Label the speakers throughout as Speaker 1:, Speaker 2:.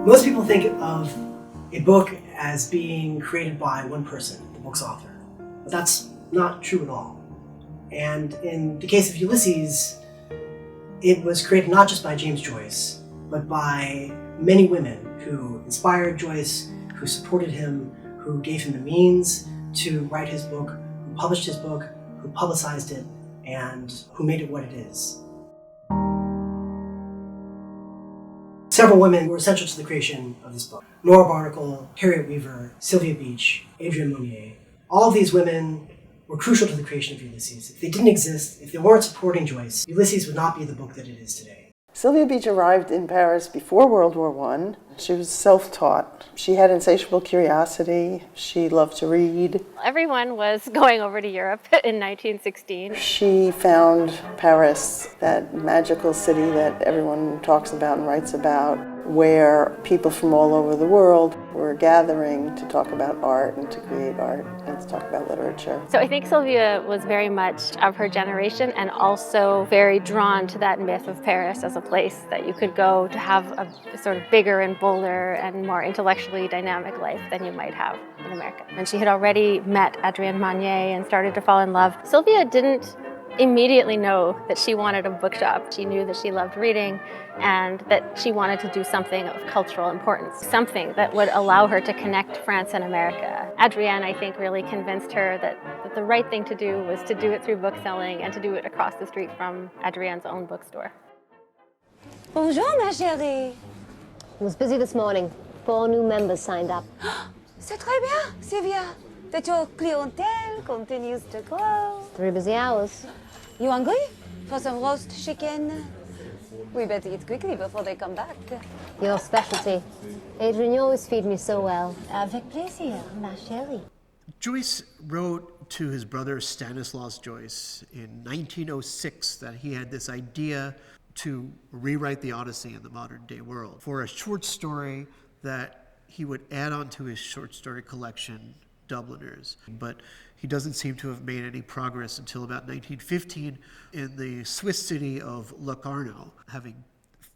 Speaker 1: Most people think of a book as being created by one person, the book's author. But that's not true at all. And in the case of Ulysses, it was created not just by James Joyce, but by many women who inspired Joyce, who supported him, who gave him the means to write his book, who published his book, who publicized it, and who made it what it is. Several women were essential to the creation of this book. Nora Barnacle, Harriet Weaver, Sylvia Beach, Adrienne Monnier. All of these women were crucial to the creation of Ulysses. If they didn't exist, if they weren't supporting Joyce, Ulysses would not be the book that it is today.
Speaker 2: Sylvia Beach arrived in Paris before World War I. She was self-taught. She had insatiable curiosity. She loved to read.
Speaker 3: Everyone was going over to Europe in 1916.
Speaker 2: She found Paris, that magical city that everyone talks about and writes about, where people from all over the world were gathering to talk about art and to create art and to talk about literature.
Speaker 3: So I think Sylvia was very much of her generation and also very drawn to that myth of Paris as a place that you could go to have a sort of bigger and bolder and more intellectually dynamic life than you might have in America. And she had already met Adrienne Monnier and started to fall in love. Sylvia didn't immediately know that she wanted a bookshop. She knew that she loved reading and that she wanted to do something of cultural importance, something that would allow her to connect France and America. Adrienne, I think, really convinced her that the right thing to do was to do it through book selling and to do it across the street from Adrienne's own bookstore.
Speaker 4: Bonjour, ma chérie.
Speaker 5: It was busy this morning. 4 new members signed up.
Speaker 4: C'est très bien, Sylvia. That your clientele continues to grow.
Speaker 5: 3 busy hours.
Speaker 4: You hungry for some roast chicken? We better eat quickly before they come back.
Speaker 5: Your specialty. Adrian, you always feed me so well.
Speaker 4: Avec plaisir, ma chérie.
Speaker 6: Joyce wrote to his brother Stanislaus Joyce in 1906 that he had this idea to rewrite the Odyssey in the modern day world for a short story that he would add on to his short story collection, Dubliners. But he doesn't seem to have made any progress until about 1915 in the Swiss city of Locarno, having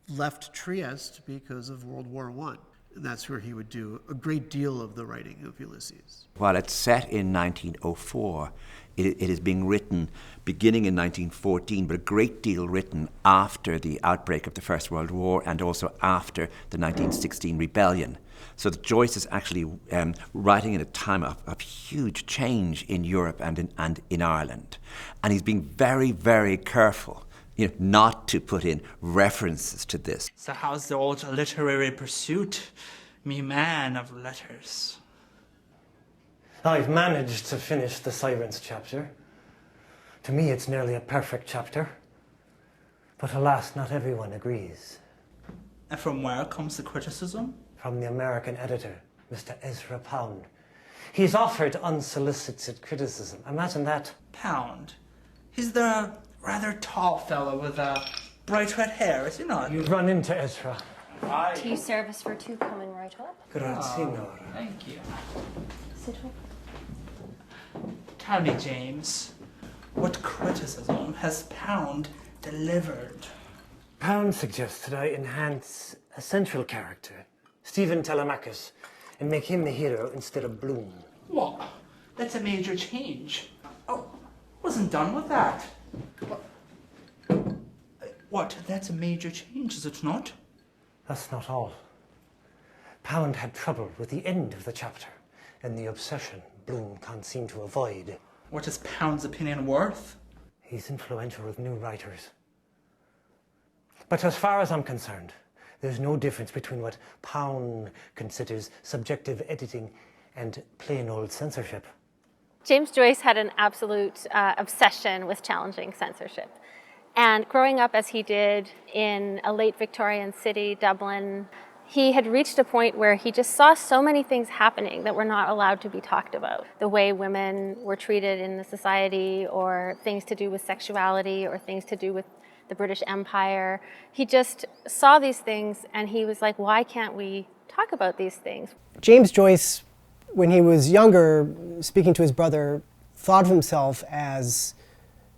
Speaker 6: left Trieste because of World War I. And that's where he would do a great deal of the writing of Ulysses.
Speaker 7: While it's set in 1904, it is being written beginning in 1914, but a great deal written after the outbreak of the First World War and also after the 1916 rebellion. So that Joyce is actually writing at a time of huge change in Europe and in Ireland. And he's being very, very careful, not to put in references to this.
Speaker 8: So how's the old literary pursuit, me man of letters?
Speaker 9: I've managed to finish the Sirens chapter. To me, it's nearly a perfect chapter. But alas, not everyone agrees.
Speaker 8: And from where comes the criticism?
Speaker 9: From the American editor, Mr. Ezra Pound. He's offered unsolicited criticism. Imagine that.
Speaker 8: Pound? He's the rather tall fellow with bright red hair, is he not?
Speaker 9: You've run into Ezra.
Speaker 5: Tea service for 2 coming right up.
Speaker 9: Grazie, Nora.
Speaker 8: Thank you.
Speaker 5: Sit up.
Speaker 8: Tell me, James, what criticism has Pound delivered?
Speaker 9: Pound suggests that I enhance a central character, Stephen Telemachus, and make him the hero instead of Bloom.
Speaker 8: What? That's a major change. Oh, wasn't done with that. What? That's a major change, is it not?
Speaker 9: That's not all. Pound had trouble with the end of the chapter and the obsession Bloom can't seem to avoid.
Speaker 8: What is Pound's opinion worth?
Speaker 9: He's influential with new writers. But as far as I'm concerned, there's no difference between what Pound considers subjective editing and plain old censorship.
Speaker 3: James Joyce had an absolute obsession with challenging censorship. And growing up as he did in a late Victorian city, Dublin, he had reached a point where he just saw so many things happening that were not allowed to be talked about. The way women were treated in the society, or things to do with sexuality, or things to do with the British Empire. He just saw these things and he was like, why can't we talk about these things?
Speaker 1: James Joyce, when he was younger, speaking to his brother, thought of himself as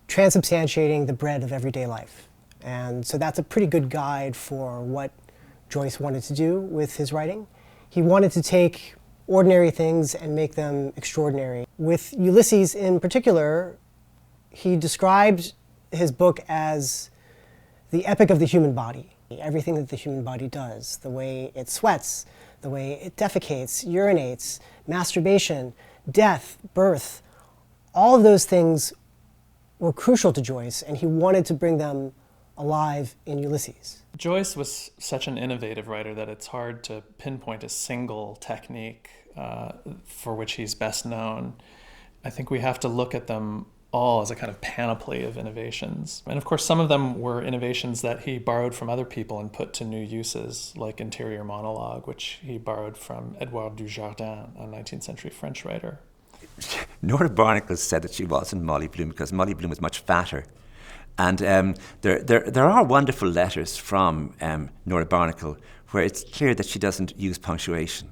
Speaker 1: transubstantiating the bread of everyday life. And so that's a pretty good guide for what Joyce wanted to do with his writing. He wanted to take ordinary things and make them extraordinary. With Ulysses in particular, he described his book as the epic of the human body. Everything that the human body does, the way it sweats, the way it defecates, urinates, masturbation, death, birth, all of those things were crucial to Joyce, and he wanted to bring them alive in Ulysses.
Speaker 10: Joyce was such an innovative writer that it's hard to pinpoint a single technique for which he's best known. I think we have to look at them all as a kind of panoply of innovations. And of course, some of them were innovations that he borrowed from other people and put to new uses, like interior monologue, which he borrowed from Edouard Dujardin, a 19th century French writer.
Speaker 7: Nora Barnacle said that she wasn't Molly Bloom because Molly Bloom was much fatter. And there are wonderful letters from Nora Barnacle where it's clear that she doesn't use punctuation.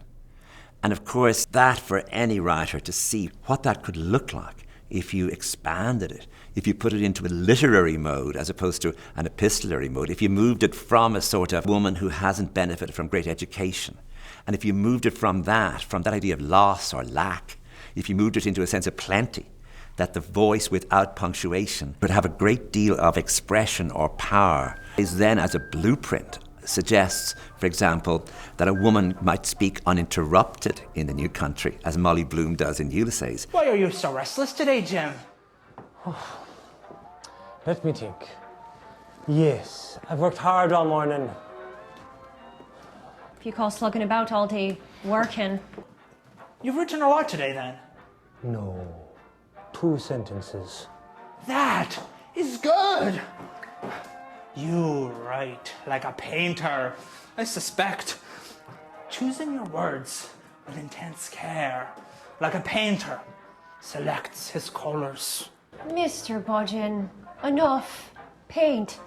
Speaker 7: And of course, that for any writer to see what that could look like if you expanded it, if you put it into a literary mode as opposed to an epistolary mode, if you moved it from a sort of woman who hasn't benefited from great education, and if you moved it from that idea of loss or lack, if you moved it into a sense of plenty, that the voice without punctuation would have a great deal of expression or power, is then as a blueprint suggests, for example, that a woman might speak uninterrupted in the new country, as Molly Bloom does in Ulysses.
Speaker 8: Why are you so restless today, Jim?
Speaker 9: Let me think. Yes, I've worked hard all morning.
Speaker 5: If you call slugging about all day working.
Speaker 8: You've written a lot today, then?
Speaker 9: No, 2 sentences.
Speaker 8: That is good. You write like a painter, I suspect. Choosing your words with intense care, like a painter selects his colors.
Speaker 5: Mr. Bodgen, enough. Paint.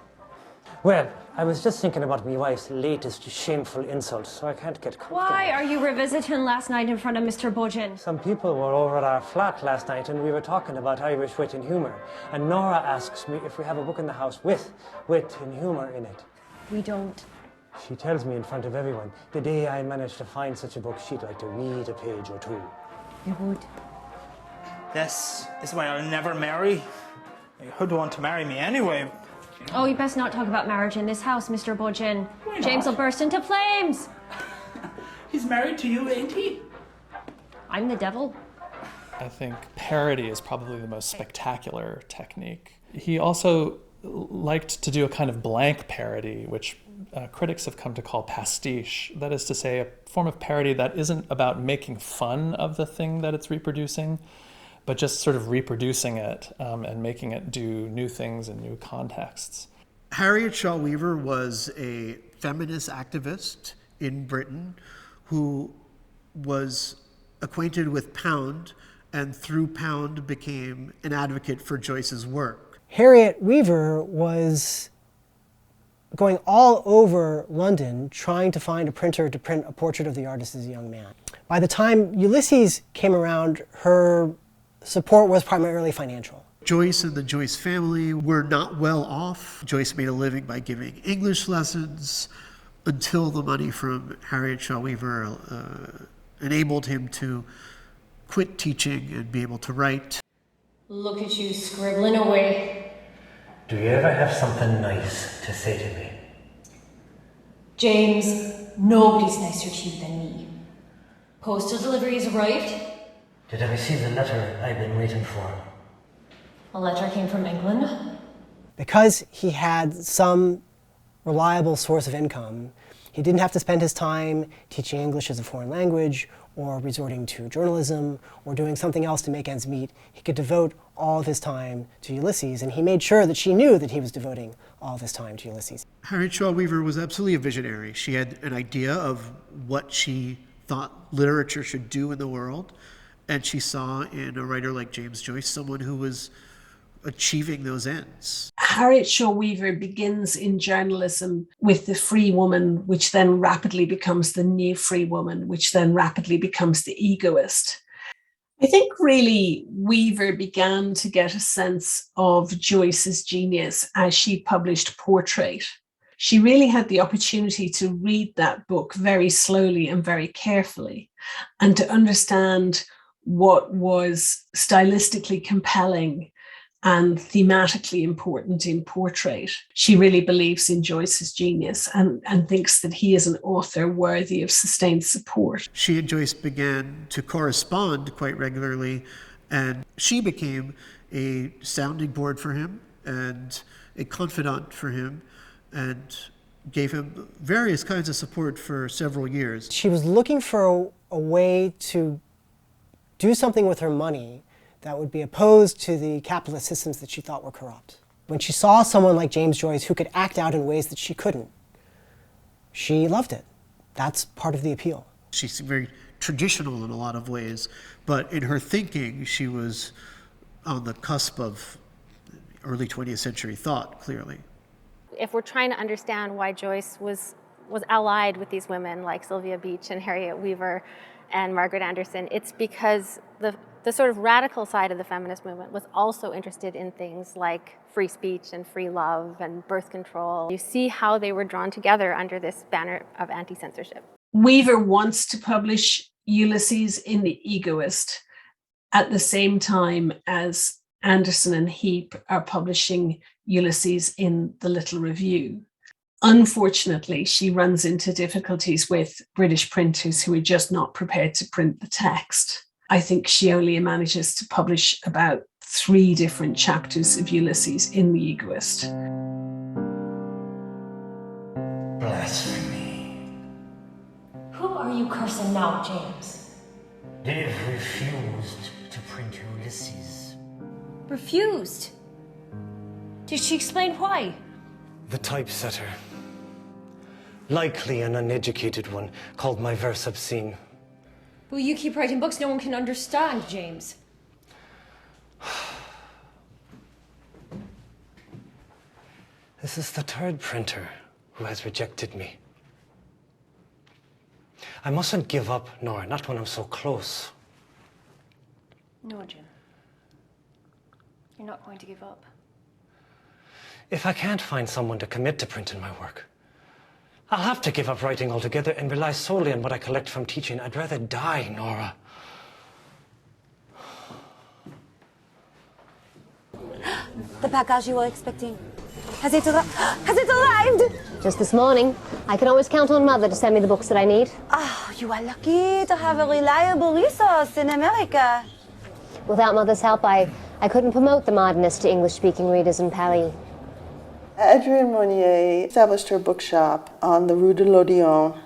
Speaker 9: Well, I was just thinking about my wife's latest shameful insult, so I can't get comfortable.
Speaker 5: Why are you revisiting last night in front of Mr. Bodgen?
Speaker 9: Some people were over at our flat last night and we were talking about Irish wit and humour. And Nora asks me if we have a book in the house with wit and humour in it.
Speaker 5: We don't.
Speaker 9: She tells me in front of everyone, the day I managed to find such a book, she'd like to read a page or 2.
Speaker 5: You would.
Speaker 8: This is why I'll never marry. Who'd want to marry me anyway?
Speaker 5: Oh, you best not talk about marriage in this house, Mr. Bodgen.
Speaker 8: Why not?
Speaker 5: James will burst into flames.
Speaker 8: He's married to you, ain't he?
Speaker 5: I'm the devil.
Speaker 10: I think parody is probably the most spectacular technique. He also liked to do a kind of blank parody, which critics have come to call pastiche. That is to say, a form of parody that isn't about making fun of the thing that it's reproducing, but just sort of reproducing it and making it do new things in new contexts.
Speaker 6: Harriet Shaw Weaver was a feminist activist in Britain who was acquainted with Pound and through Pound became an advocate for Joyce's work.
Speaker 1: Harriet Weaver was going all over London trying to find a printer to print a portrait of the artist as a young man. By the time Ulysses came around, her support was primarily financial.
Speaker 6: Joyce and the Joyce family were not well off. Joyce made a living by giving English lessons until the money from Harriet Shaw Weaver enabled him to quit teaching and be able to write.
Speaker 5: Look at you scribbling away.
Speaker 9: Do you ever have something nice to say to me?
Speaker 5: James, nobody's nicer to you than me. Postal delivery's arrived.
Speaker 9: Did I receive the letter I've been waiting for?
Speaker 5: A letter came from England.
Speaker 1: Because he had some reliable source of income, he didn't have to spend his time teaching English as a foreign language or resorting to journalism or doing something else to make ends meet. He could devote all of his time to Ulysses, and he made sure that she knew that he was devoting all of his time to Ulysses.
Speaker 6: Harriet Shaw Weaver was absolutely a visionary. She had an idea of what she thought literature should do in the world, and she saw in a writer like James Joyce someone who was achieving those ends.
Speaker 11: Harriet Shaw Weaver begins in journalism with the free woman, which then rapidly becomes the new free woman, which then rapidly becomes the egoist. I think really Weaver began to get a sense of Joyce's genius as she published Portrait. She really had the opportunity to read that book very slowly and very carefully, and to understand what was stylistically compelling and thematically important in Portrait. She really believes in Joyce's genius and thinks that he is an author worthy of sustained support.
Speaker 6: She and Joyce began to correspond quite regularly, and she became a sounding board for him and a confidant for him, and gave him various kinds of support for several years.
Speaker 12: She was looking for a way to do something with her money that would be opposed to the capitalist systems that she thought were corrupt. When she saw someone like James Joyce who could act out in ways that she couldn't, she loved it. That's part of the appeal.
Speaker 6: She's very traditional in a lot of ways, but in her thinking, she was on the cusp of early 20th century thought, clearly.
Speaker 3: If we're trying to understand why Joyce was allied with these women like Sylvia Beach and Harriet Weaver and Margaret Anderson, it's because the sort of radical side of the feminist movement was also interested in things like free speech and free love and birth control. You see how they were drawn together under this banner of anti-censorship.
Speaker 11: Weaver wants to publish Ulysses in The Egoist at the same time as Anderson and Heap are publishing Ulysses in The Little Review. Unfortunately, she runs into difficulties with British printers who are just not prepared to print the text. I think she only manages to publish about 3 different chapters of Ulysses in The Egoist.
Speaker 9: Blasphemy.
Speaker 5: Who are you cursing now, James?
Speaker 9: They've refused to print Ulysses.
Speaker 5: Refused? Did she explain why?
Speaker 9: The typesetter, likely an uneducated one, called my verse obscene.
Speaker 5: Will you keep writing books no one can understand, James?
Speaker 9: This is the 3rd printer who has rejected me. I mustn't give up, Nora, not when I'm so close.
Speaker 5: No, Jim. You're not going to give up.
Speaker 9: If I can't find someone to commit to printing my work, I'll have to give up writing altogether and rely solely on what I collect from teaching. I'd rather die, Nora.
Speaker 4: The package you were expecting. Has it arrived?
Speaker 13: Just this morning. I can always count on Mother to send me the books that I need.
Speaker 4: Oh, you are lucky to have a reliable resource in America.
Speaker 13: Without Mother's help, I couldn't promote the modernist to English-speaking readers in Paris.
Speaker 2: Adrienne Monnier established her bookshop on the Rue de l'Odéon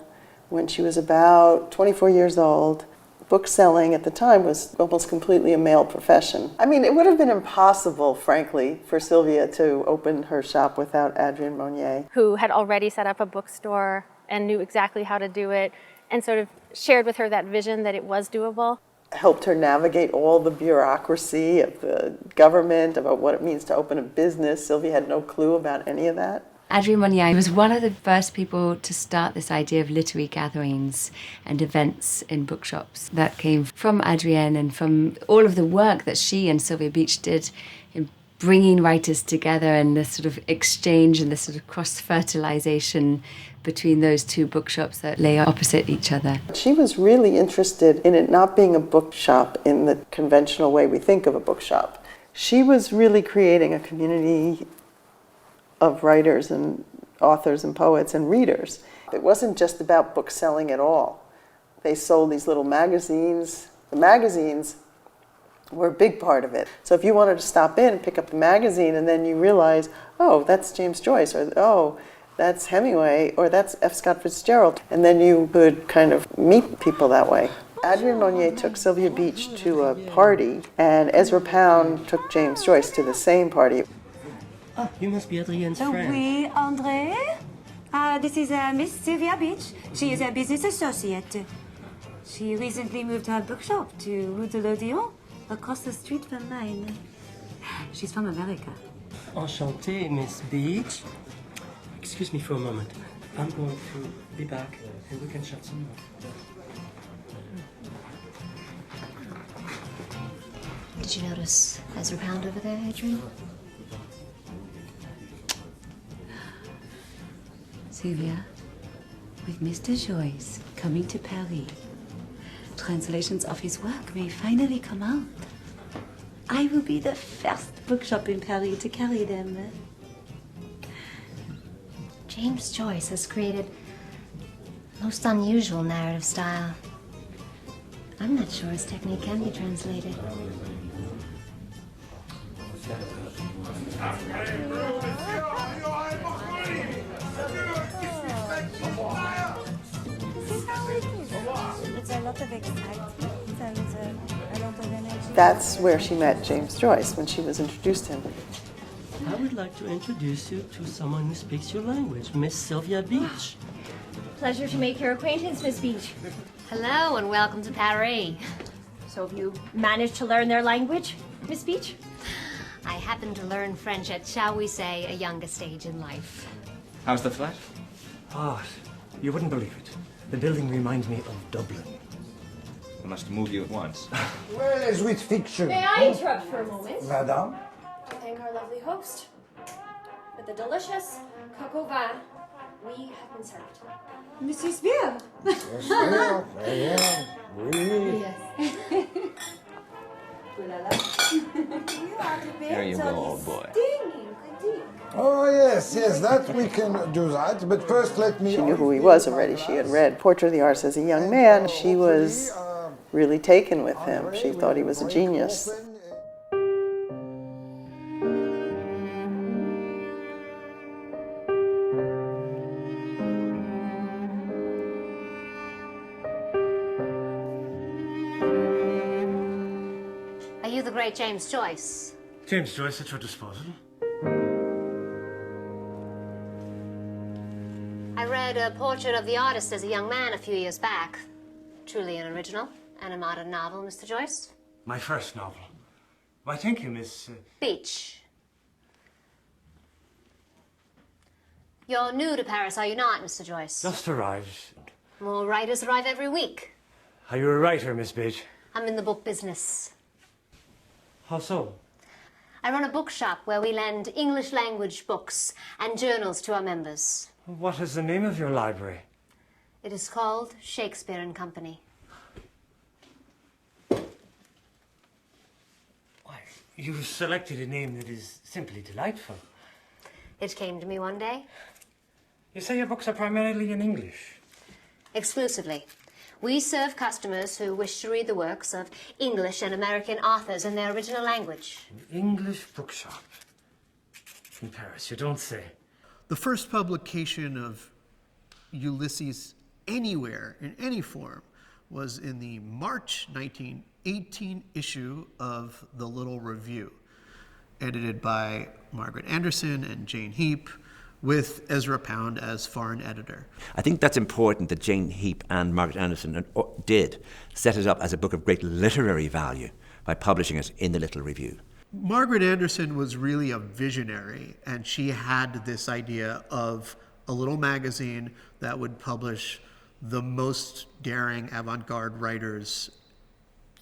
Speaker 2: when she was about 24 years old. Book selling at the time was almost completely a male profession. I mean, it would have been impossible, frankly, for Sylvia to open her shop without Adrienne Monnier,
Speaker 3: who had already set up a bookstore and knew exactly how to do it, and sort of shared with her that vision that it was doable.
Speaker 2: Helped her navigate all the bureaucracy of the government about what it means to open a business. Sylvia had no clue about any of that.
Speaker 14: Adrienne Monnier was one of the first people to start this idea of literary gatherings and events in bookshops. That came from Adrienne and from all of the work that she and Sylvia Beach did in bringing writers together and the sort of exchange and the sort of cross-fertilization between those 2 bookshops that lay opposite each other.
Speaker 2: She was really interested in it not being a bookshop in the conventional way we think of a bookshop. She was really creating a community of writers and authors and poets and readers. It wasn't just about book selling at all. They sold these little magazines. The magazines were a big part of it. So if you wanted to stop in, pick up the magazine, and then you realize, oh, that's James Joyce, or oh, that's Hemingway, or that's F. Scott Fitzgerald. And then you could kind of meet people that way. Adrienne Monnier took Sylvia Beach to a party, and Ezra Pound took James Joyce to the same party.
Speaker 15: Oh, you must be Adrienne's friend.
Speaker 4: Oui, André. This is Miss Sylvia Beach. She is a business associate. She recently moved her bookshop to Rue de l'Odéon, across the street from mine. She's from America.
Speaker 15: Enchanté, Miss Beach. Excuse me for a moment. I'm going to be back and we can chat some more.
Speaker 13: Did you notice Ezra Pound over there, Adrienne?
Speaker 16: Sylvia, with Mr. Joyce coming to Paris, translations of his work may finally come out. I will be the first bookshop in Paris to carry them.
Speaker 13: James Joyce has created a most unusual narrative style. I'm not sure his technique can be translated.
Speaker 4: It's a lot of excitement and a lot of energy.
Speaker 2: That's where she met James Joyce, when she was introduced to him.
Speaker 15: I would like to introduce you to someone who speaks your language, Miss Sylvia Beach.
Speaker 17: Pleasure to make your acquaintance, Miss Beach.
Speaker 13: Hello and welcome to Paris.
Speaker 17: So have you managed to learn their language, Miss Beach?
Speaker 13: I happen to learn French at, shall we say, a younger stage in life.
Speaker 7: How's the flat?
Speaker 9: Ah, you wouldn't believe it. The building reminds me of Dublin.
Speaker 7: I must move you at once.
Speaker 18: Well, as with fiction.
Speaker 17: May I interrupt for a moment?
Speaker 18: Madame?
Speaker 17: To thank our lovely host for the delicious coq au vin we have been served.
Speaker 4: Monsieur Spear.
Speaker 18: Yes, oui.
Speaker 4: Yes.
Speaker 7: There you go, old boy.
Speaker 18: Oh, yes, that we can do that. But first, let me...
Speaker 2: She knew who he was already. She had read Portrait of the Artist as a young man. She was really taken with him. She thought he was a genius.
Speaker 13: Are you the great James Joyce?
Speaker 9: James Joyce at your disposal.
Speaker 13: I read a Portrait of the Artist as a young man a few years back. Truly an original and a modern novel, Mr. Joyce.
Speaker 9: My first novel. Why, thank you, Miss...
Speaker 13: Beach. You're new to Paris, are you not, Mr. Joyce?
Speaker 9: Just arrived.
Speaker 13: More writers arrive every week.
Speaker 9: Are you a writer, Miss Beach?
Speaker 13: I'm in the book business.
Speaker 9: How so?
Speaker 13: I run a bookshop where we lend English language books and journals to our members.
Speaker 9: What is the name of your library?
Speaker 3: It is called Shakespeare and Company.
Speaker 9: You've selected a name that is simply delightful.
Speaker 3: It came to me one day.
Speaker 9: You say your books are primarily in English?
Speaker 3: Exclusively. We serve customers who wish to read the works of English and American authors in their original language.
Speaker 9: An English bookshop in Paris, you don't say.
Speaker 6: The first publication of Ulysses anywhere, in any form, was in the March 1918 issue of The Little Review, edited by Margaret Anderson and Jane Heap, with Ezra Pound as foreign editor.
Speaker 7: I think that's important that Jane Heap and Margaret Anderson did set it up as a book of great literary value by publishing it in the Little Review.
Speaker 6: Margaret Anderson was really a visionary, and she had this idea of a little magazine that would publish the most daring avant-garde writers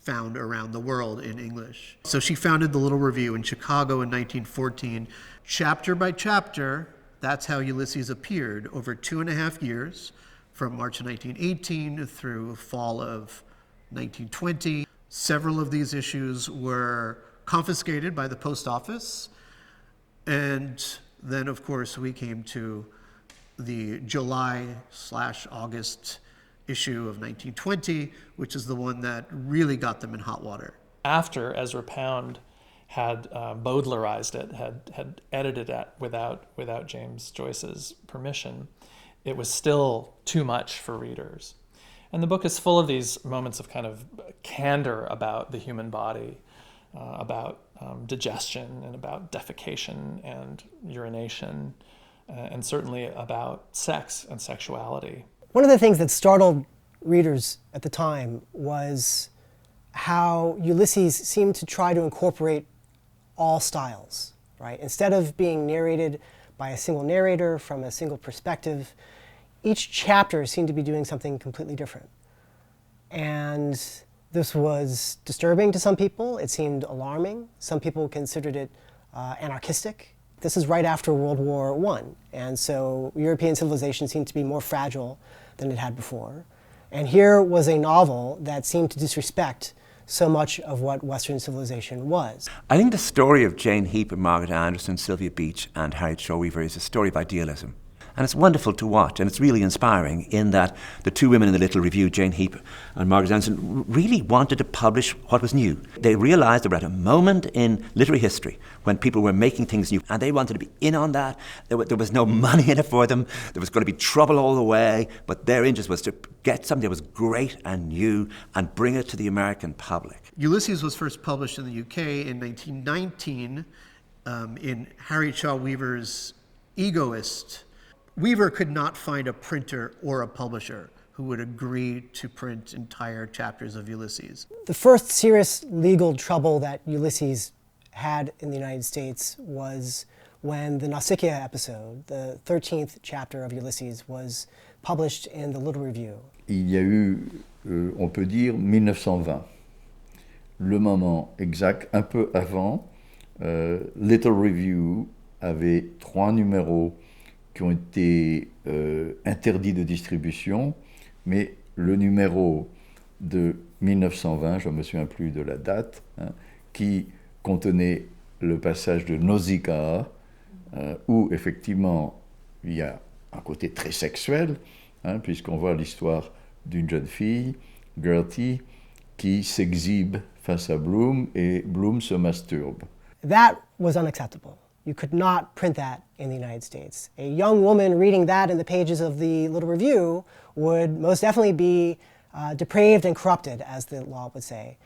Speaker 6: found around the world in English. So she founded the Little Review in Chicago in 1914. Chapter by chapter, that's how Ulysses appeared over 2.5 years, from March of 1918 through fall of 1920. Several of these issues were confiscated by the post office. And then, of course, we came to the July/August issue of 1920, which is the one that really got them in hot water.
Speaker 10: After Ezra Pound had Baudelarized it, had edited it without James Joyce's permission, it was still too much for readers. And the book is full of these moments of kind of candor about the human body, about digestion and about defecation and urination, and certainly about sex and sexuality.
Speaker 12: One of the things that startled readers at the time was how Ulysses seemed to try to incorporate all styles, right? Instead of being narrated by a single narrator from a single perspective, each chapter seemed to be doing something completely different. And this was disturbing to some people. It seemed alarming. Some people considered it anarchistic. This is right after World War I, and so European civilization seemed to be more fragile than it had before. And here was a novel that seemed to disrespect so much of what Western civilization was.
Speaker 7: I think the story of Jane Heap and Margaret Anderson, Sylvia Beach and Harriet Shaw Weaver is a story of idealism. And it's wonderful to watch, and it's really inspiring in that the two women in the little review, Jane Heap and Margaret Anderson, really wanted to publish what was new. They realized they were at a moment in literary history when people were making things new, and they wanted to be in on that. There was no money in it for them. There was going to be trouble all the way, but their interest was to get something that was great and new and bring it to the American public.
Speaker 6: Ulysses was first published in the UK in 1919 in Harriet Shaw Weaver's Egoist. Weaver could not find a printer or a publisher who would agree to print entire chapters of Ulysses.
Speaker 12: The first serious legal trouble that Ulysses had in the United States was when the Nausicaa episode, the 13th chapter of Ulysses, was published in the Little Review.
Speaker 19: Il y a eu, on peut dire, 1920. Le moment exact, un peu avant, Little Review avait 3 numéros qui ont été interdits de distribution, mais le numéro de 1920, je ne me souviens plus de la date, qui contenait le passage de Nausicaa, où effectivement il y a un côté très sexuel, puisqu'on voit l'histoire d'une jeune fille, Gertie, qui s'exhibe face à Bloom et Bloom se masturbe.
Speaker 12: That was unacceptable. You could not print that in the United States. A young woman reading that in the pages of the Little Review would most definitely be depraved and corrupted, as the law would say,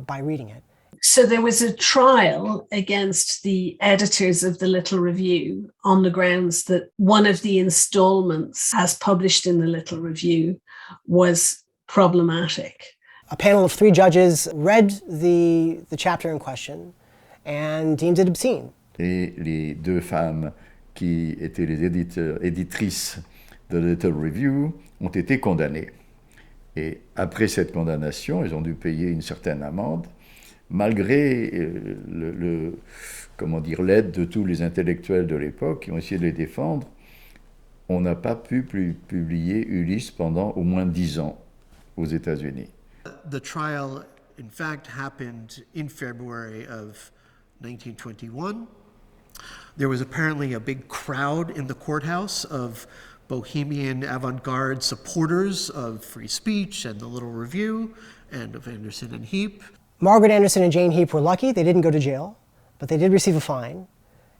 Speaker 12: by reading it.
Speaker 11: So there was a trial against the editors of the Little Review on the grounds that one of the installments, as published in the Little Review, was problematic.
Speaker 12: A panel of 3 judges read the chapter in question and deemed it obscene.
Speaker 19: Et les 2 femmes qui étaient les éditrices de Little Review ont été condamnées. Et après cette condamnation, ils ont dû payer une certaine amende, malgré l'aide de tous les intellectuels de l'époque qui ont essayé de les défendre. On n'a pas pu publier Ulysse pendant au moins 10 ans aux États-Unis.
Speaker 6: The trial, in fact, happened in February of 1921. There was apparently a big crowd in the courthouse of bohemian avant-garde supporters of free speech and the Little Review and of Anderson and Heap.
Speaker 12: Margaret Anderson and Jane Heap were lucky. They didn't go to jail, but they did receive a fine.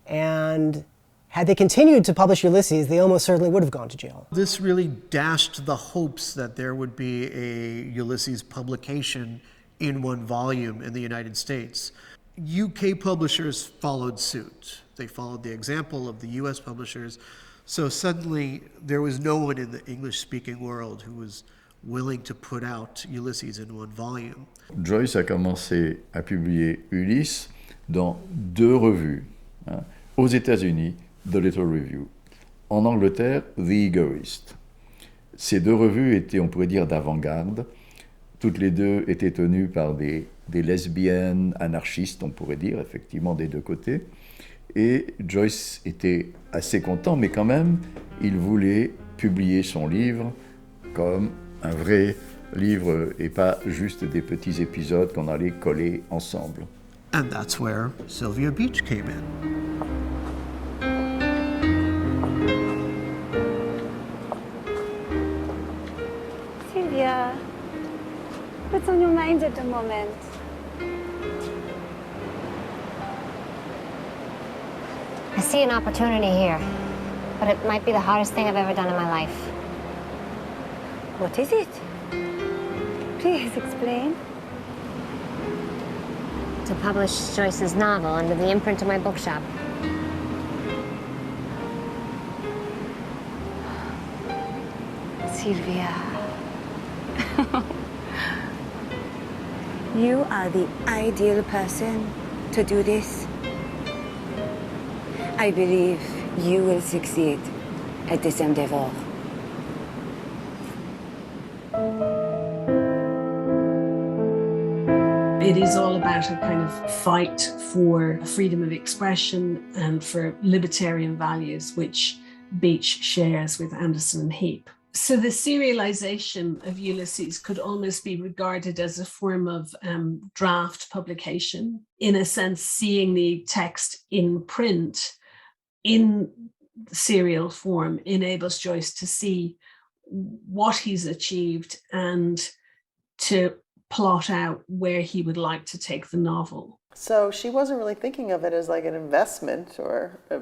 Speaker 12: And had they continued to publish Ulysses, they almost certainly would have gone to jail.
Speaker 6: This really dashed the hopes that there would be a Ulysses publication in 1 volume in the United States. UK publishers followed suit. They followed the example of the US publishers. So suddenly there was no one in the English-speaking world who was willing to put out Ulysses in 1 volume.
Speaker 19: Joyce a commencé à publier Ulysse dans 2 revues. Aux États-Unis, The Little Review. En Angleterre, The Egoist. Ces 2 revues étaient, on pourrait dire, d'avant-garde. Toutes les 2 étaient tenues par des lesbiennes anarchistes, on pourrait dire, effectivement, des 2 côtés. Et Joyce était assez content, mais quand même, il voulait publier son livre comme un vrai livre et pas juste des petits épisodes qu'on allait coller ensemble.
Speaker 6: And that's where Sylvia Beach came in.
Speaker 4: Sylvia, what's on your mind at the moment?
Speaker 13: I see an opportunity here, but it might be the hardest thing I've ever done in my life.
Speaker 4: What is it? Please explain.
Speaker 13: To publish Joyce's novel under the imprint of my bookshop.
Speaker 4: Sylvia. You are the ideal person to do this. I believe you will succeed at this endeavor.
Speaker 11: It is all about a kind of fight for freedom of expression and for libertarian values, which Beach shares with Anderson and Heap. So the serialization of Ulysses could almost be regarded as a form of draft publication, in a sense, seeing the text in print in serial form enables Joyce to see what he's achieved and to plot out where he would like to take the novel.
Speaker 2: So she wasn't really thinking of it as like an investment or a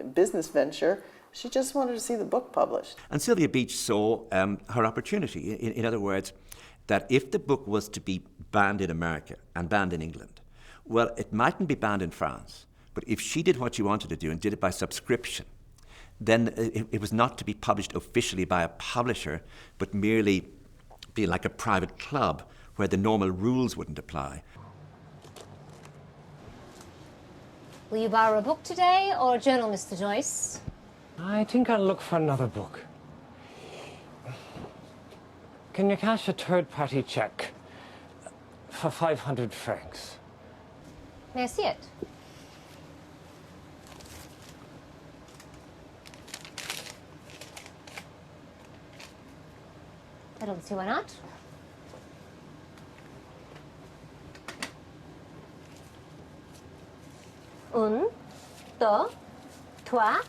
Speaker 2: business venture. She just wanted to see the book published.
Speaker 7: And Sylvia Beach saw her opportunity. In other words, that if the book was to be banned in America and banned in England, well, it mightn't be banned in France, but if she did what she wanted to do and did it by subscription, then it was not to be published officially by a publisher, but merely be like a private club where the normal rules wouldn't apply.
Speaker 13: Will you borrow a book today or a journal, Mr. Joyce?
Speaker 9: I think I'll look for another book. Can you cash a third-party check for 500 francs?
Speaker 13: May I see it? I don't see why not. Un, deux, trois,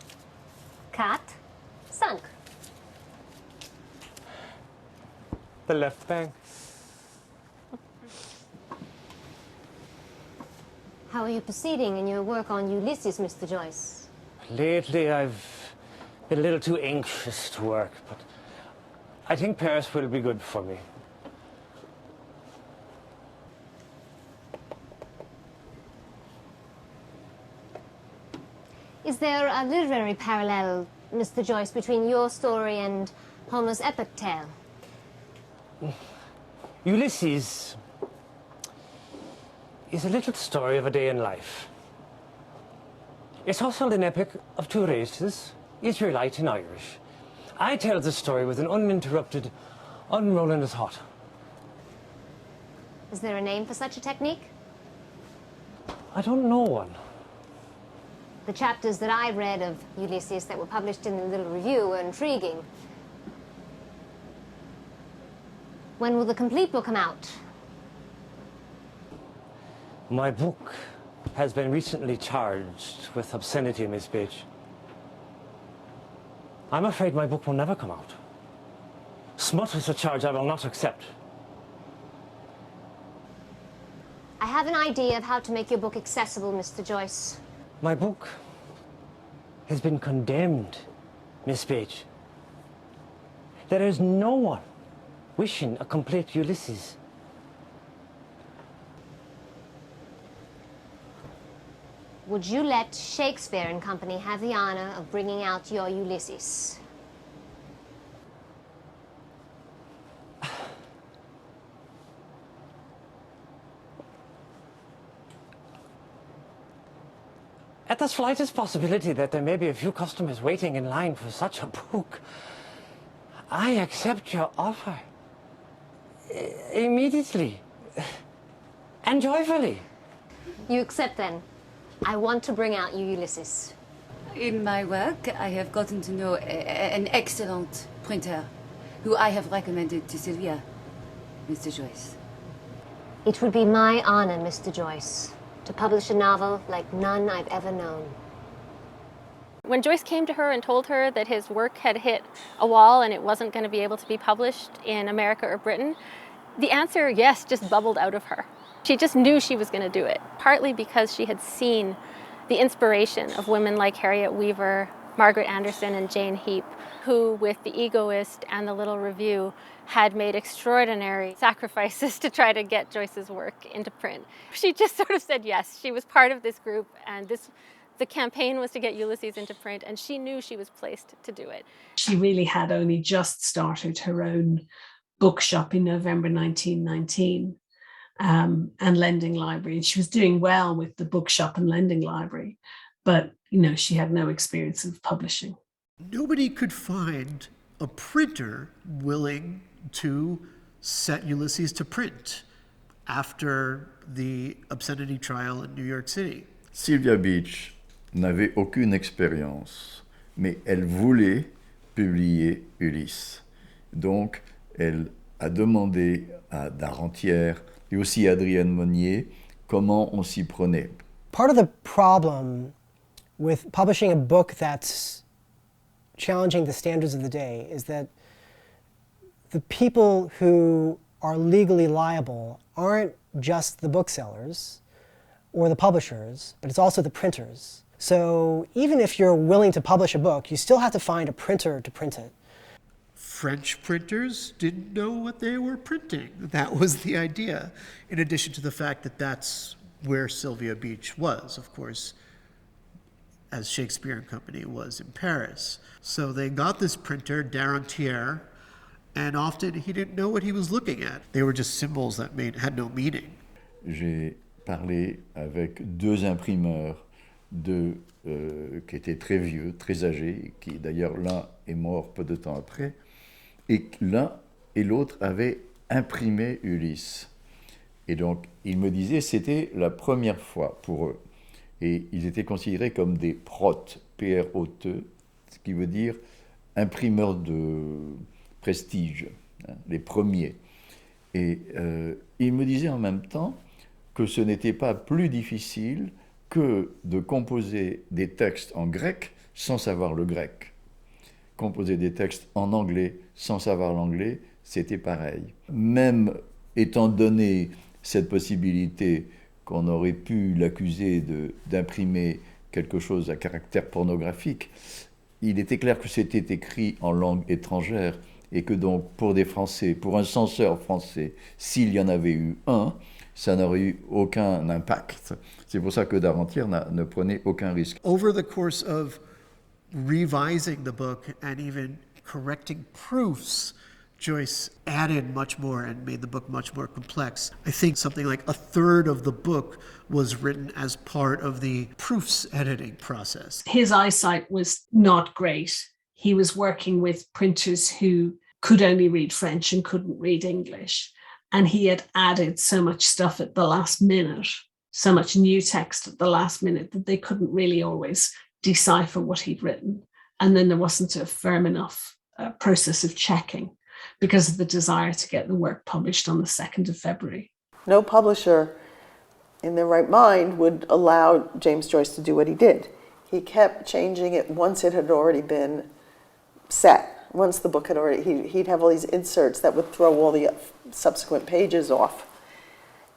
Speaker 13: quatre, cinq.
Speaker 9: The left bank.
Speaker 13: How are you proceeding in your work on Ulysses, Mr. Joyce?
Speaker 9: Lately, I've been a little too anxious to work, but I think Paris will be good for me.
Speaker 13: Is there a literary parallel, Mr. Joyce, between your story and Homer's epic tale?
Speaker 9: Ulysses is a little story of a day in life. It's also an epic of two races, Israelite and Irish. I tell the story with an uninterrupted unrolling of thought.
Speaker 13: Is there a name for such a technique?
Speaker 9: I don't know one.
Speaker 13: The chapters that I read of Ulysses that were published in the little review were intriguing. When will the complete book come out?
Speaker 9: My book has been recently charged with obscenity, Miss Page. I'm afraid my book will never come out. Smut is a charge I will not accept.
Speaker 13: I have an idea of how to make your book accessible, Mr. Joyce.
Speaker 9: My book has been condemned, Miss Page. There is no one wishing a complete Ulysses.
Speaker 13: Would you let Shakespeare and Company have the honor of bringing out your Ulysses?
Speaker 9: At the slightest possibility that there may be a few customers waiting in line for such a book, I accept your offer immediately and joyfully.
Speaker 13: You accept then. I want to bring out your Ulysses.
Speaker 14: In my work, I have gotten to know an excellent printer who I have recommended to Sylvia, Mr. Joyce.
Speaker 13: It would be my honor, Mr. Joyce, to publish a novel like none I've ever known.
Speaker 3: When Joyce came to her and told her that his work had hit a wall and it wasn't going to be able to be published in America or Britain, the answer, yes, just bubbled out of her. She just knew she was going to do it, partly because she had seen the inspiration of women like Harriet Weaver, Margaret Anderson, and Jane Heap, who, with The Egoist and The Little Review, had made extraordinary sacrifices to try to get Joyce's work into print. She just sort of said yes. She was part of this group, and the campaign was to get Ulysses into print, and she knew she was placed to do it.
Speaker 11: She really had only just started her own bookshop in November 1919. And lending library, and she was doing well with the bookshop and lending library, but she had no experience of publishing.
Speaker 6: Nobody could find a printer willing to set Ulysses to print. after the obscenity trial in New York City.
Speaker 19: Sylvia Beach n'avait aucune expérience, mais elle voulait publier Ulysse. Donc, elle a demandé à Darentière et aussi à Adrienne Monnier comment on s'y prenait.
Speaker 12: Part of the problem with publishing a book that's challenging the standards of the day is that the people who are legally liable aren't just the booksellers or the publishers, but it's also the printers. So even if you're willing to publish a book, you still have to find a printer to print it.
Speaker 6: French printers didn't know what they were printing. That was the idea, in addition to the fact that that's where Sylvia Beach was, of course, as Shakespeare and Company was in Paris. So they got this printer, Darentière, and often he didn't know what he was looking at. They were just symbols that had no meaning.
Speaker 19: J'ai parlé avec deux imprimeurs qui étaient très vieux, très âgés, qui d'ailleurs l'un est mort peu de temps après, et l'un et l'autre avaient imprimé Ulysse. Et donc, ils me disaient c'était la première fois pour eux. Et ils étaient considérés comme des protes, P-R-O-T, ce qui veut dire imprimeurs de prestige, hein, les premiers. Et ils me disaient en même temps que ce n'était pas plus difficile que de composer des textes en grec sans savoir le grec. Composer des textes en anglais sans savoir l'anglais, c'était pareil. Même étant donné cette possibilité qu'on aurait pu l'accuser d'imprimer quelque chose à caractère pornographique, il était clair que c'était écrit en langue étrangère et que donc pour des Français, pour un censeur français, s'il y en avait eu un, ça n'aurait eu aucun impact. C'est pour ça que Darentière ne prenait aucun risque.
Speaker 6: Over the course of revising the book and even correcting proofs, Joyce added much more and made the book much more complex. I think something like a third of the book was written as part of the proofs editing process.
Speaker 11: His eyesight was not great. He was working with printers who could only read French and couldn't read English. And he had added so much stuff at the last minute, so much new text at the last minute that they couldn't really always decipher what he'd written. And then there wasn't a firm enough process of checking because of the desire to get the work published on the 2nd of February.
Speaker 2: No publisher in their right mind would allow James Joyce to do what he did. He kept changing it once it had already been set. Once the book had already, he'd have all these inserts that would throw all the subsequent pages off.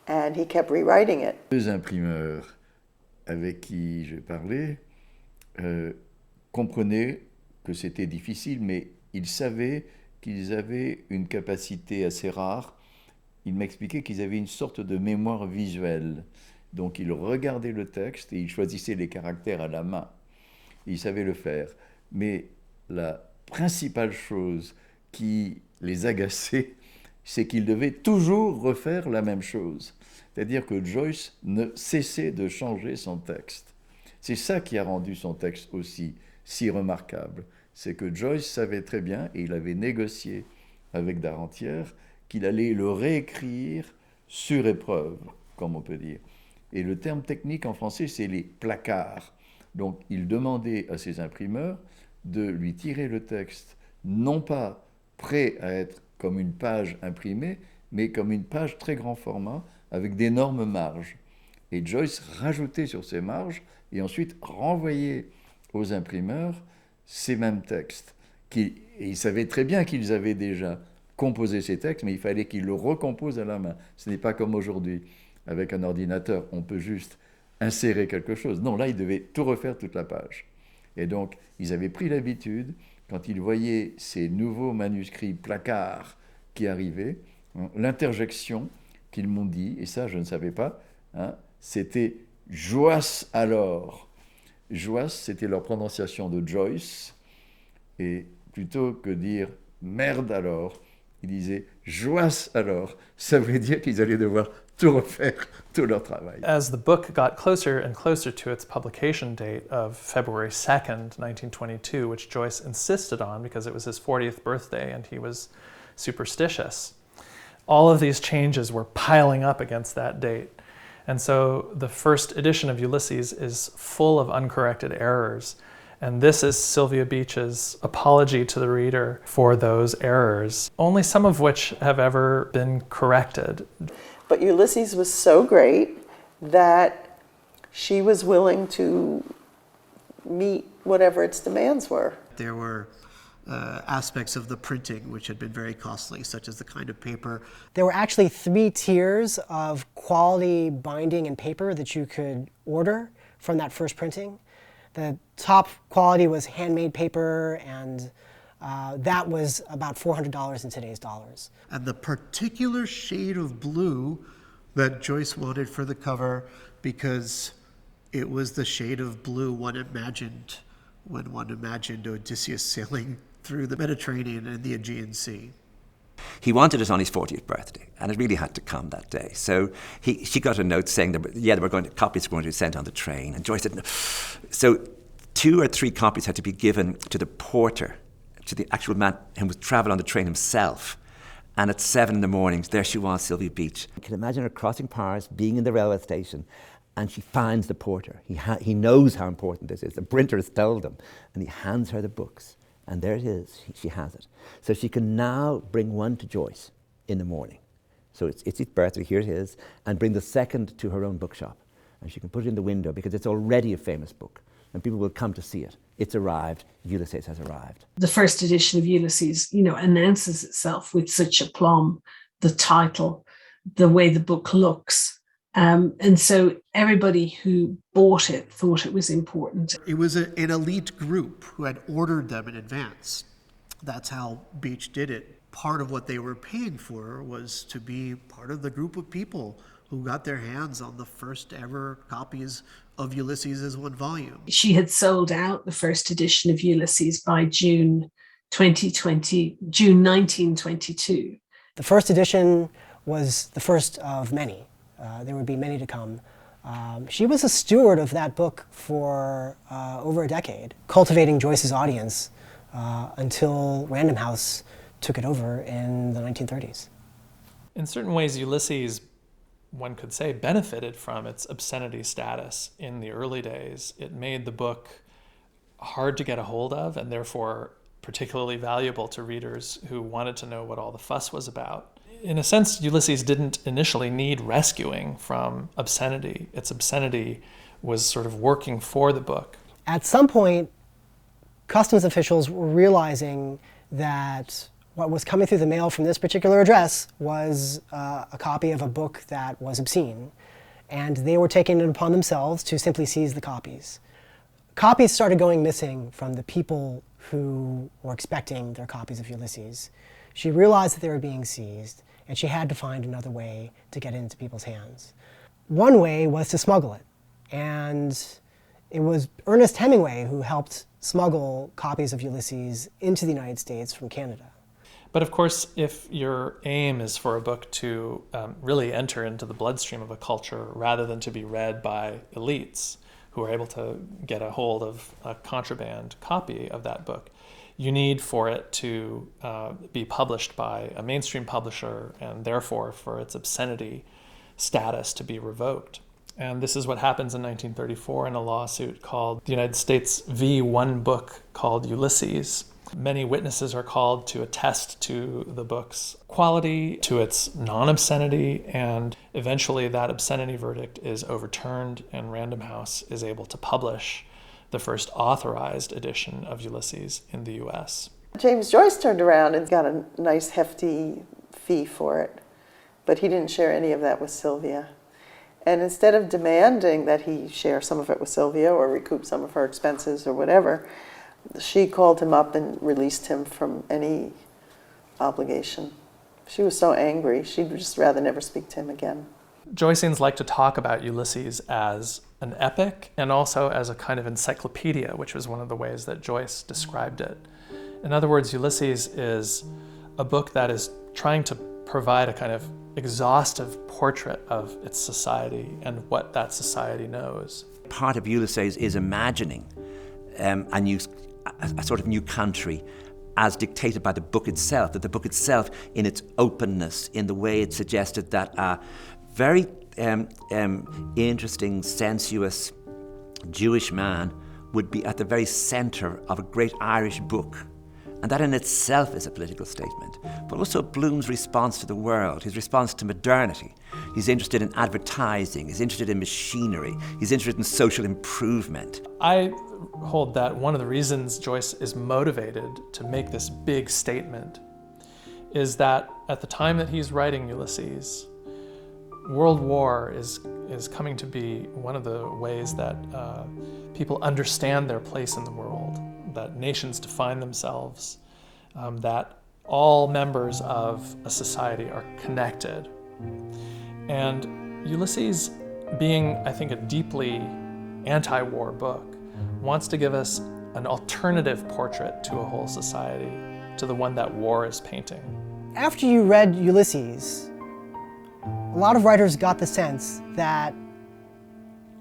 Speaker 2: And he kept rewriting it.
Speaker 19: Deux imprimeurs avec qui j'ai parlé comprenaient que c'était difficile, mais ils savaient qu'ils avaient une capacité assez rare. Ils m'expliquaient qu'ils avaient une sorte de mémoire visuelle. Donc ils regardaient le texte et ils choisissaient les caractères à la main. Ils savaient le faire. Mais la principale chose qui les agaçait, c'est qu'ils devaient toujours refaire la même chose. C'est-à-dire que Joyce ne cessait de changer son texte. C'est ça qui a rendu son texte aussi si remarquable. C'est que Joyce savait très bien, et il avait négocié avec Darentière, qu'il allait le réécrire sur épreuve, comme on peut dire. Et le terme technique en français, c'est les placards. Donc il demandait à ses imprimeurs de lui tirer le texte, non pas prêt à être comme une page imprimée, mais comme une page très grand format, avec d'énormes marges. Et Joyce rajoutait sur ces marges, et ensuite renvoyait aux imprimeurs ces mêmes textes. Et ils savaient très bien qu'ils avaient déjà composé ces textes, mais il fallait qu'ils le recomposent à la main. Ce n'est pas comme aujourd'hui. Avec un ordinateur, on peut juste insérer quelque chose. Non, là, ils devaient tout refaire toute la page. Et donc, ils avaient pris l'habitude, quand ils voyaient ces nouveaux manuscrits placards qui arrivaient, l'interjection qu'ils m'ont dit, et ça, je ne savais pas, c'était « Joyce alors ». Joyce, c'était leur prononciation de Joyce, et plutôt que dire « merde alors », ils disaient « Joyce alors ». Ça voulait dire qu'ils allaient devoir tout refaire, tout leur travail.
Speaker 10: As the book got closer and closer to its publication date of February 2nd, 1922, which Joyce insisted on because it was his 40th birthday and he was superstitious, all of these changes were piling up against that date. And so the first edition of Ulysses is full of uncorrected errors. And this is Sylvia Beach's apology to the reader for those errors, only some of which have ever been corrected.
Speaker 2: But Ulysses was so great that she was willing to meet whatever its demands were.
Speaker 6: There were aspects of the printing which had been very costly, such as the kind of paper.
Speaker 12: There were actually 3 tiers of quality binding and paper that you could order from that first printing. The top quality was handmade paper, and that was about $400 in today's dollars.
Speaker 6: And the particular shade of blue that Joyce wanted for the cover, because it was the shade of blue one imagined when one imagined Odysseus sailing through the Mediterranean and the Aegean Sea.
Speaker 7: He wanted it on his 40th birthday, and it really had to come that day. So she got a note saying that, copies were going to be sent on the train, and Joyce said no. So 2 or 3 copies had to be given to the porter, to the actual man who would travel on the train himself. And at 7 in the morning, there she was, Sylvia Beach. You can imagine her crossing Paris, being in the railway station, and she finds the porter. He knows how important this is. The printer has told him, and he hands her the books. And there it is, she has it. So she can now bring one to Joyce in the morning. So it's his birthday, here it is, and bring the second to her own bookshop. And she can put it in the window because it's already a famous book, and people will come to see it. It's arrived, Ulysses has arrived.
Speaker 11: The first edition of Ulysses, announces itself with such aplomb, the title, the way the book looks. And so everybody who bought it thought it was important.
Speaker 6: It was an elite group who had ordered them in advance. That's how Beach did it. Part of what they were paying for was to be part of the group of people who got their hands on the first ever copies of Ulysses as one volume.
Speaker 11: She had sold out the first edition of Ulysses by June 1922.
Speaker 12: The first edition was the first of many. There would be many to come. She was a steward of that book for over a decade, cultivating Joyce's audience until Random House took it over in the 1930s.
Speaker 10: In certain ways, Ulysses, one could say, benefited from its obscenity status in the early days. It made the book hard to get a hold of, and therefore particularly valuable to readers who wanted to know what all the fuss was about. In a sense, Ulysses didn't initially need rescuing from obscenity. Its obscenity was sort of working for the book.
Speaker 12: At some point, customs officials were realizing that what was coming through the mail from this particular address was a copy of a book that was obscene, and they were taking it upon themselves to simply seize the copies. Copies started going missing from the people who were expecting their copies of Ulysses. She realized that they were being seized, and she had to find another way to get it into people's hands. One way was to smuggle it, and it was Ernest Hemingway who helped smuggle copies of Ulysses into the United States from Canada.
Speaker 10: But of course, if your aim is for a book to really enter into the bloodstream of a culture rather than to be read by elites who are able to get a hold of a contraband copy of that book, you need for it to be published by a mainstream publisher, and therefore for its obscenity status to be revoked. And this is what happens in 1934 in a lawsuit called the United States v. One book called Ulysses. Many witnesses are called to attest to the book's quality, to its non-obscenity, and eventually that obscenity verdict is overturned, and Random House is able to publish the first authorized edition of Ulysses in the US.
Speaker 2: James Joyce turned around and got a nice hefty fee for it, but he didn't share any of that with Sylvia. And instead of demanding that he share some of it with Sylvia or recoup some of her expenses or whatever, she called him up and released him from any obligation. She was so angry, she'd just rather never speak to him again.
Speaker 10: Joyceans like to talk about Ulysses as an epic and also as a kind of encyclopedia, which was one of the ways that Joyce described it. In other words, Ulysses is a book that is trying to provide a kind of exhaustive portrait of its society and what that society knows.
Speaker 7: Part of Ulysses is imagining a sort of new country as dictated by the book itself, that the book itself, in its openness, in the way it suggested that a very interesting, sensuous Jewish man would be at the very centre of a great Irish book. And that in itself is a political statement. But also Bloom's response to the world, his response to modernity. He's interested in advertising, he's interested in machinery, he's interested in social improvement.
Speaker 10: I hold that one of the reasons Joyce is motivated to make this big statement is that at the time that he's writing Ulysses, World War is coming to be one of the ways that people understand their place in the world, that nations define themselves, that all members of a society are connected. And Ulysses, being, I think, a deeply anti-war book, wants to give us an alternative portrait to a whole society, to the one that war is painting.
Speaker 12: After you read Ulysses, a lot of writers got the sense that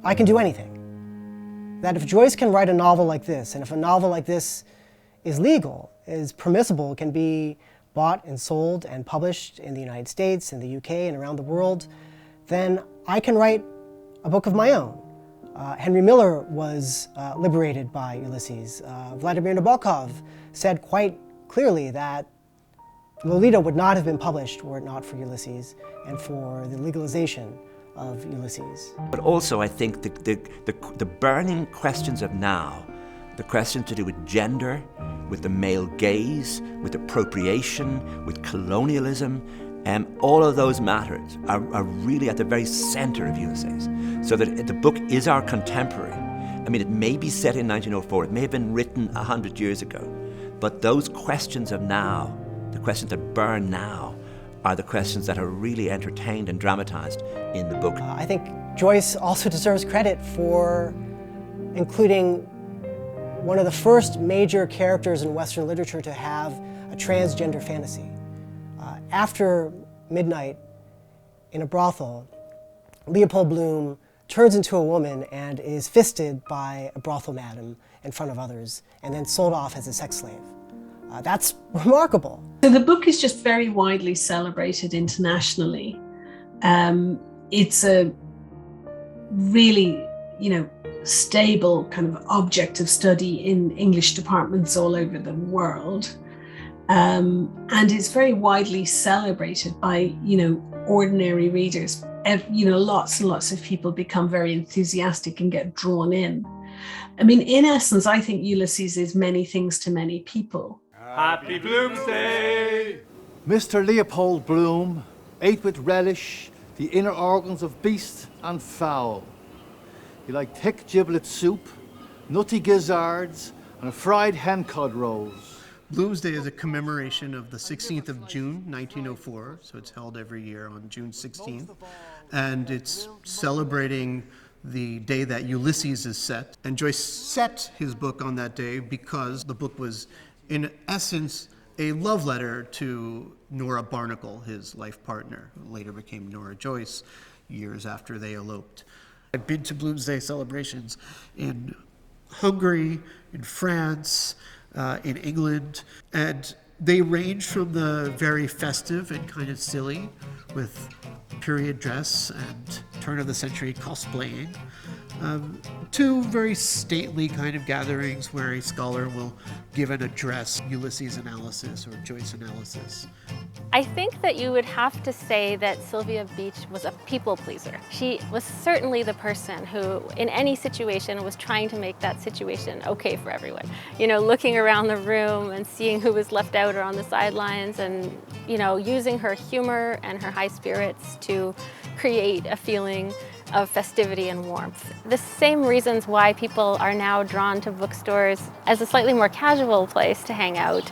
Speaker 12: I can do anything. That if Joyce can write a novel like this, and if a novel like this is legal, is permissible, can be bought and sold and published in the United States, in the UK, and around the world, then I can write a book of my own. Henry Miller was liberated by Ulysses. Vladimir Nabokov said quite clearly that Lolita would not have been published were it not for Ulysses and for the legalization of Ulysses.
Speaker 7: But also I think the burning questions of now, the questions to do with gender, with the male gaze, with appropriation, with colonialism, all of those matters are really at the very center of Ulysses. So that the book is our contemporary. I mean, it may be set in 1904, it may have been written 100 years ago, but those questions of now, the questions that burn now, are the questions that are really entertained and dramatized in the book.
Speaker 12: I think Joyce also deserves credit for including one of the first major characters in Western literature to have a transgender fantasy. After midnight in a brothel, Leopold Bloom turns into a woman and is fisted by a brothel madam in front of others and then sold off as a sex slave. That's remarkable.
Speaker 11: So the book is just very widely celebrated internationally. It's a really, stable kind of object of study in English departments all over the world. And it's very widely celebrated by, ordinary readers. Lots and lots of people become very enthusiastic and get drawn in. I mean, in essence, I think Ulysses is many things to many people.
Speaker 20: Happy Bloomsday!
Speaker 21: Mr. Leopold Bloom ate with relish the inner organs of beast and fowl. He liked thick giblet soup, nutty gizzards, and a fried hen cod rolls.
Speaker 6: Bloomsday is a commemoration of the 16th of June, 1904, so it's held every year on June 16th, and it's celebrating the day that Ulysses is set. And Joyce set his book on that day because the book was, in essence, a love letter to Nora Barnacle, his life partner, who later became Nora Joyce years after they eloped. I've been to Bloomsday celebrations in Hungary, in France, in England, and they range from the very festive and kind of silly with period dress and turn-of-the-century cosplaying, to very stately kind of gatherings where a scholar will give an address, Ulysses analysis or Joyce analysis.
Speaker 3: I think that you would have to say that Sylvia Beach was a people pleaser. She was certainly the person who, in any situation, was trying to make that situation okay for everyone. Looking around the room and seeing who was left out or on the sidelines and, using her humor and her high spirits to create a feeling of festivity and warmth. The same reasons why people are now drawn to bookstores as a slightly more casual place to hang out,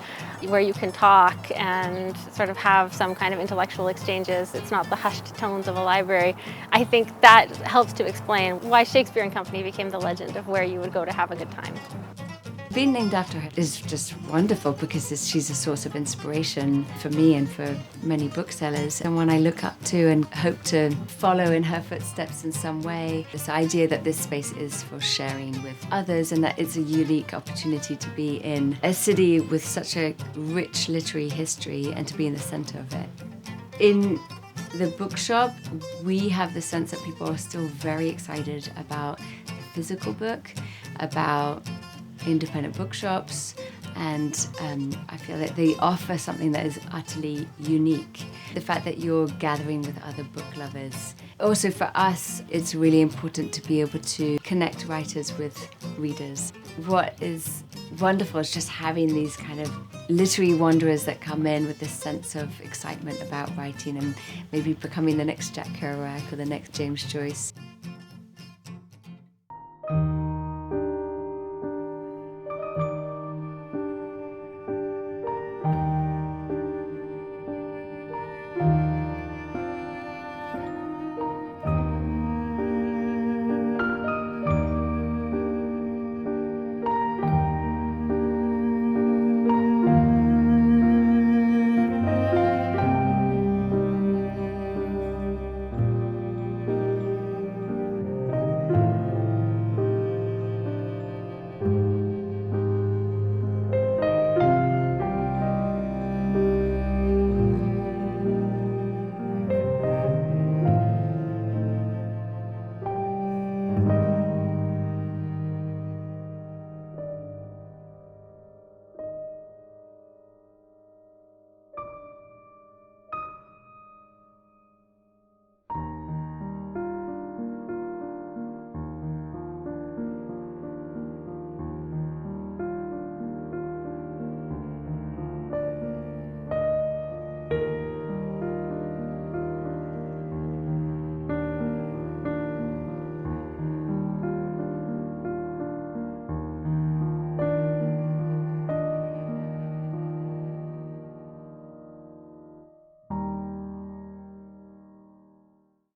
Speaker 3: where you can talk and sort of have some kind of intellectual exchanges. It's not the hushed tones of a library. I think that helps to explain why Shakespeare and Company became the legend of where you would go to have a good time.
Speaker 14: being named after her is just wonderful because she's a source of inspiration for me and for many booksellers. And when I look up to and hope to follow in her footsteps in some way, this idea that this space is for sharing with others and that it's a unique opportunity to be in a city with such a rich literary history and to be in the center of it. In the bookshop, we have the sense that people are still very excited about the physical book, about independent bookshops, and I feel that they offer something that is utterly unique. The fact that you're gathering with other book lovers. Also for us, it's really important to be able to connect writers with readers. What is wonderful is just having these kind of literary wanderers that come in with this sense of excitement about writing and maybe becoming the next Jack Kerouac or the next James Joyce.